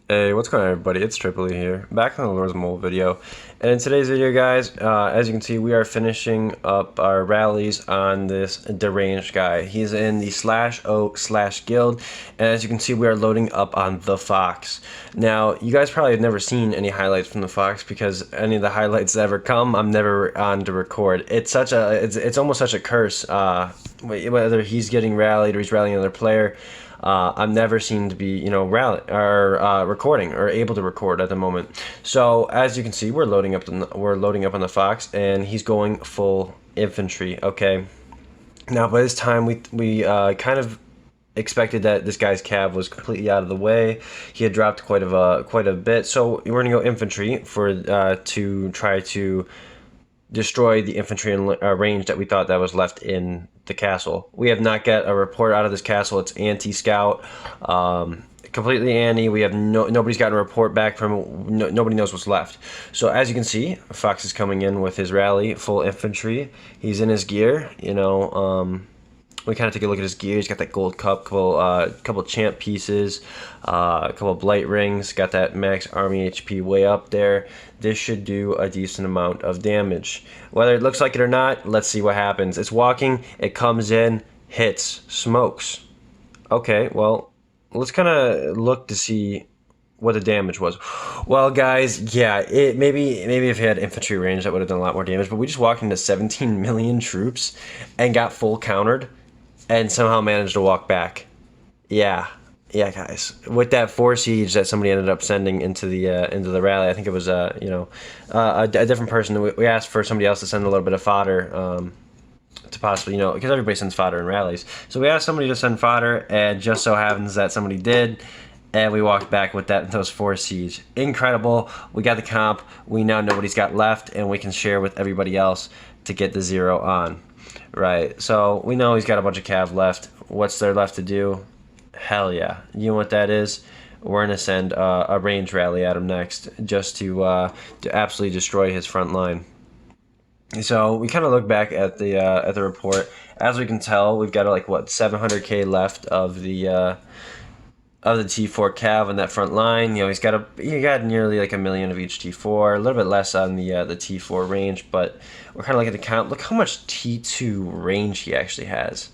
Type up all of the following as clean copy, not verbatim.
Hey, what's going on, everybody? It's Tripoli here, back on the Lord's Mole video. And in today's video, guys, as you can see, we are finishing up our rallies on this deranged guy. He's in the /O/guild, and as you can see, we are loading up on the Fox. Now, you guys probably have never seen any highlights from the Fox because any of the highlights that ever come, I'm never on to record. It's almost such a curse. Whether he's getting rallied or he's rallying another player. I'm never seen to be, recording or able to record at the moment. So as you can see, we're loading up on the Fox, and he's going full infantry. Okay. Now by this time, we kind of expected that this guy's cav was completely out of the way. He had dropped quite a bit, so we're gonna go infantry for to try to destroy the infantry in range that we thought that was left in the castle. We have not got a report out of this castle. It's anti-scout, completely anti. We have nobody's gotten a report back from. Nobody knows what's left. So as you can see, Fox is coming in with his rally, full infantry. He's in his gear. We kind of take a look at his gear. He's got that gold cup, couple champ pieces, a couple blight rings. Got that max army HP way up there. This should do a decent amount of damage. Whether it looks like it or not, let's see what happens. It's walking. It comes in, hits, smokes. Okay, well, let's kind of look to see what the damage was. Well, guys, yeah, maybe if he had infantry range, that would have done a lot more damage. But we just walked into 17 million troops and got full countered, and somehow managed to walk back. Yeah, guys. With that 4 siege that somebody ended up sending into the rally, I think it was a different person. We asked for somebody else to send a little bit of fodder. To possibly, because everybody sends fodder in rallies. So we asked somebody to send fodder, and just so happens that somebody did, and we walked back with those 4 siege. Incredible. We got the comp. We now know what he's got left, and we can share with everybody else to get the 0 on. Right, so we know he's got a bunch of cav left. What's there left to do? Hell yeah. You know what that is? We're going to send a range rally at him next, just to absolutely destroy his front line. So we kind of look back at the report. As we can tell, we've got like 700k left of the T4 cav on that front line. He's got nearly like 1 million of each T4, a little bit less on the T4 range, but we're kind of looking at the count. Look how much T2 range he actually has.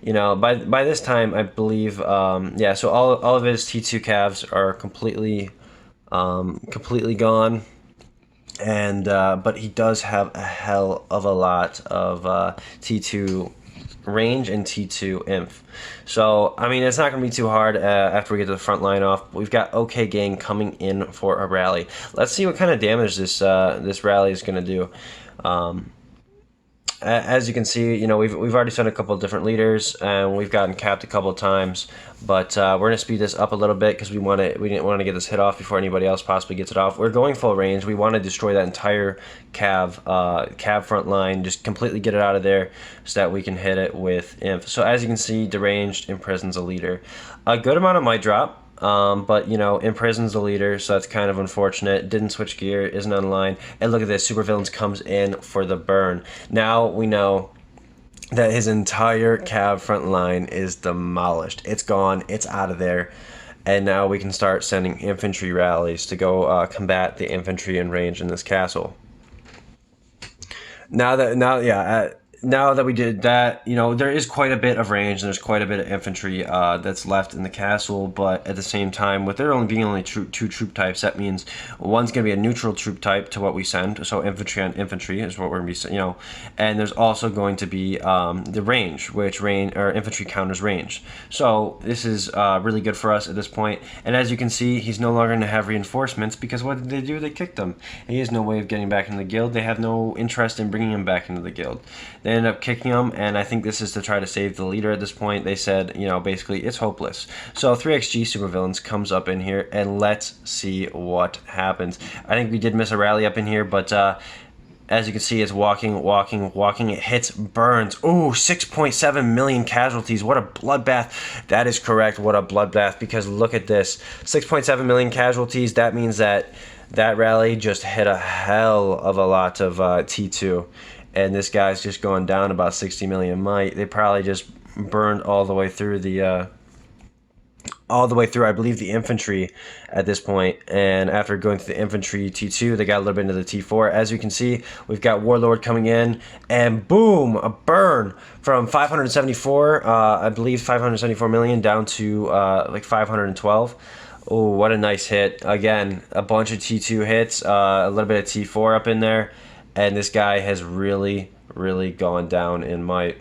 By this time, I believe, so all of his T2 calves are completely gone, and but he does have a hell of a lot of T2 range and T2 inf. So I mean, it's not going to be too hard after we get to the front line off. We've got OK Gang coming in for a rally. Let's see what kind of damage this rally is going to do. As you can see, we've already sent a couple of different leaders, and we've gotten capped a couple of times. But we're gonna speed this up a little bit because we didn't want to get this hit off before anybody else possibly gets it off. We're going full range. We want to destroy that entire cav front line, just completely get it out of there so that we can hit it with inf. So as you can see, deranged imprisons a leader. A good amount of might drop. But imprisons the leader, so that's kind of unfortunate. Didn't switch gear, isn't online, and look at this, supervillains comes in for the burn. Now we know that his entire cav front line is demolished. It's gone, it's out of there, and now we can start sending infantry rallies to go combat the infantry in range in this castle. Now that we did that, there is quite a bit of range and there's quite a bit of infantry that's left in the castle, but at the same time, with there only two troop types, that means one's going to be a neutral troop type to what we send, so infantry on infantry is what we're going to be, and there's also going to be the range, which infantry counters range. So this is really good for us at this point, and as you can see, he's no longer going to have reinforcements because what did they do? They kicked him. He has no way of getting back into the guild. They have no interest in bringing him back into the guild. They ended up kicking him, and I think this is to try to save the leader at this point. They said, basically it's hopeless. So 3xG supervillains comes up in here, and let's see what happens. I think we did miss a rally up in here, but as you can see, it's walking. It hits, burns. Ooh, 6.7 million casualties. What a bloodbath. That is correct. What a bloodbath, because look at this. 6.7 million casualties. That means that rally just hit a hell of a lot of T2. And this guy's just going down about 60 million might. They probably just burned all the way through the all the way through, I believe, the infantry at this point. And after going through the infantry T2, they got a little bit into the T4. As you can see, we've got Warlord coming in, and boom, a burn from 574, I believe 574 million down to like 512. Oh, what a nice hit. Again, a bunch of T2 hits, a little bit of T4 up in there, and this guy has really, really gone down in might.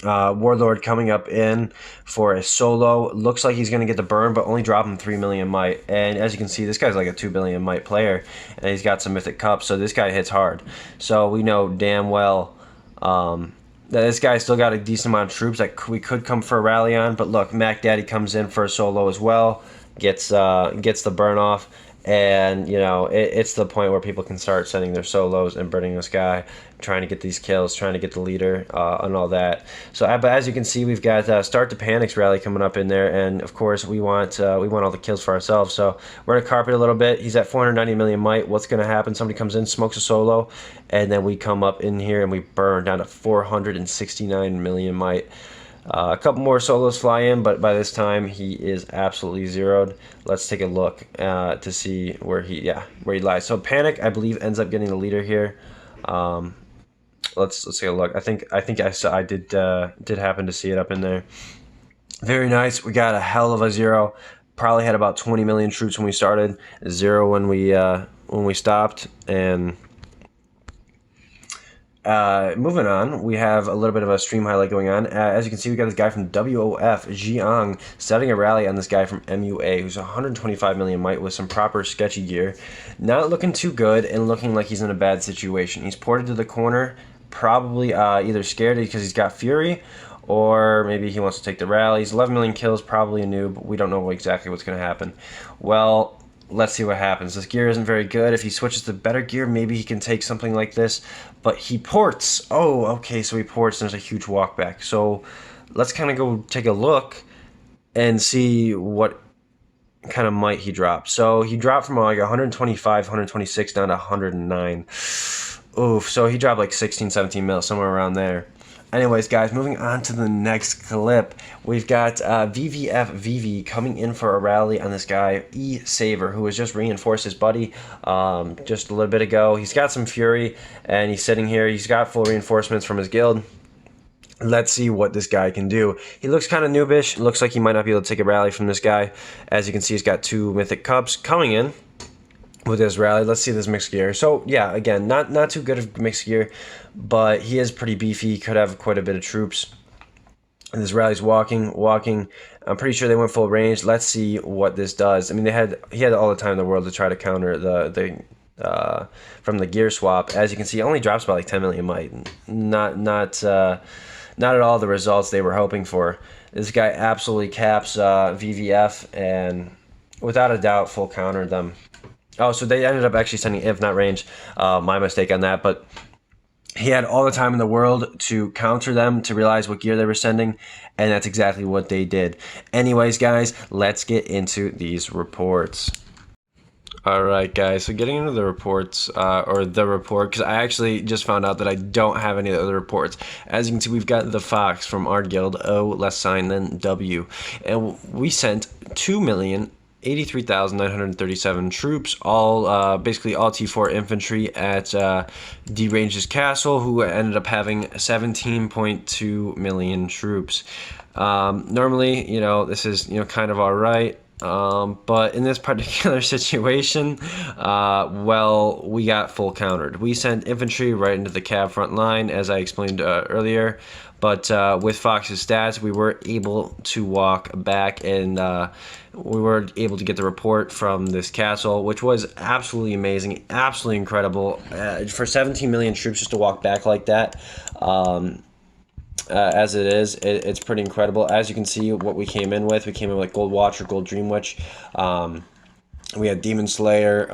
Warlord coming up in for a solo. Looks like he's going to get the burn, but only drop him 3 million might. And as you can see, this guy's like a 2 billion might player, and he's got some mythic cups, so this guy hits hard. So we know damn well that this guy still got a decent amount of troops that we could come for a rally on. But look, Mac Daddy comes in for a solo as well, gets the burn off. And, you know, it's the point where people can start sending their solos and burning this guy, trying to get these kills, trying to get the leader, and all that. So, but as you can see, we've got Start to Panic's rally coming up in there, and of course, we want all the kills for ourselves. So we're gonna carpet a little bit. He's at 490 million might. What's gonna happen? Somebody comes in, smokes a solo, and then we come up in here and we burn down to 469 million might. A couple more solos fly in, but by this time he is absolutely zeroed. Let's take a look to see where he lies. So Panic, I believe, ends up getting the leader here. Let's take a look. I think I did happen to see it up in there. Very nice. We got a hell of a zero. Probably had about 20 million troops when we started. Zero when we stopped. And moving on, we have a little bit of a stream highlight going on. As you can see, we got this guy from WOF, Jiang, setting a rally on this guy from MUA, who's 125 million might with some proper sketchy gear. Not looking too good and looking like he's in a bad situation. He's ported to the corner, probably either scared because he's got Fury, or maybe he wants to take the rallies. 11 million kills, probably a noob. We don't know exactly what's going to happen. Well, let's see what happens. This gear isn't very good. If he switches to better gear, maybe he can take something like this. But he ports. Oh, okay, so he ports. There's a huge walk back. So let's kind of go take a look and see what kind of might he dropped. So he dropped from like 125, 126 down to 109. Oof, so he dropped like 16, 17 mil, somewhere around there. Anyways, guys, moving on to the next clip, we've got VVFVV coming in for a rally on this guy, E-Saver, who has just reinforced his buddy just a little bit ago. He's got some Fury, and he's sitting here. He's got full reinforcements from his guild. Let's see what this guy can do. He looks kind of noobish. Looks like he might not be able to take a rally from this guy. As you can see, he's got 2 Mythic Cups coming in with his rally. Let's see this mixed gear. So yeah, again, not too good of mixed gear, but he is pretty beefy. He could have quite a bit of troops. And this rally's walking. I'm pretty sure they went full range. Let's see what this does. I mean, he had all the time in the world to try to counter the from the gear swap. As you can see, it only drops by like 10 million might. Not at all the results they were hoping for. This guy absolutely caps VVF, and without a doubt full countered them. Oh, so they ended up actually sending if not range. My mistake on that, but he had all the time in the world to counter them, to realize what gear they were sending, and that's exactly what they did. Anyways, guys, let's get into these reports. Alright, guys, so getting into the reports, or the report, because I actually just found out that I don't have any of the other reports. As you can see, we've got the Fox from our guild, O less sign than W, and we sent 2,083,937 troops, all basically all T4 infantry at D Range's castle, who ended up having 17.2 million troops. Normally, you know, this is, you know, kind of all right. But in this particular situation, well, we got full countered. We sent infantry right into the cab front line, as I explained earlier. But with Fox's stats, we were able to walk back, and we were able to get the report from this castle, which was absolutely amazing, absolutely incredible. For 17 million troops just to walk back like that, as it is, it's pretty incredible. As you can see, what we came in with Gold Watcher, Gold Dream Witch. We had Demon Slayer,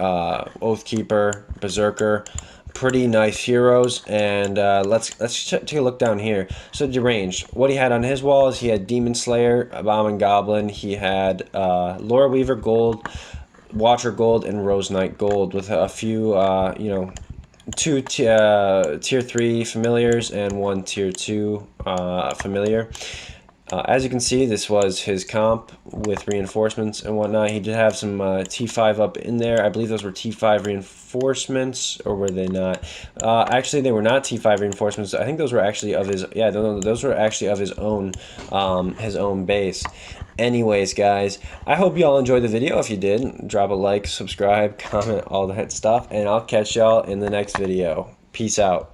Oathkeeper, Berserker. Pretty nice heroes. And let's take a look down here. So Deranged, what he had on his walls, he had Demon Slayer, Bomb and Goblin. He had Lore Weaver Gold, Watcher Gold, and Rose Knight Gold, with a few, you know, 2 tier 3 familiars and 1 tier 2 familiar. As you can see, this was his comp with reinforcements and whatnot. He did have some T5 up in there. I believe those were T5 reinforcements, or were they not? Actually, they were not T5 reinforcements. I think those were actually of his, yeah, those were actually of his own base. Anyways, guys, I hope y'all enjoyed the video. If you did, drop a like, subscribe, comment, all that stuff, and I'll catch y'all in the next video. Peace out.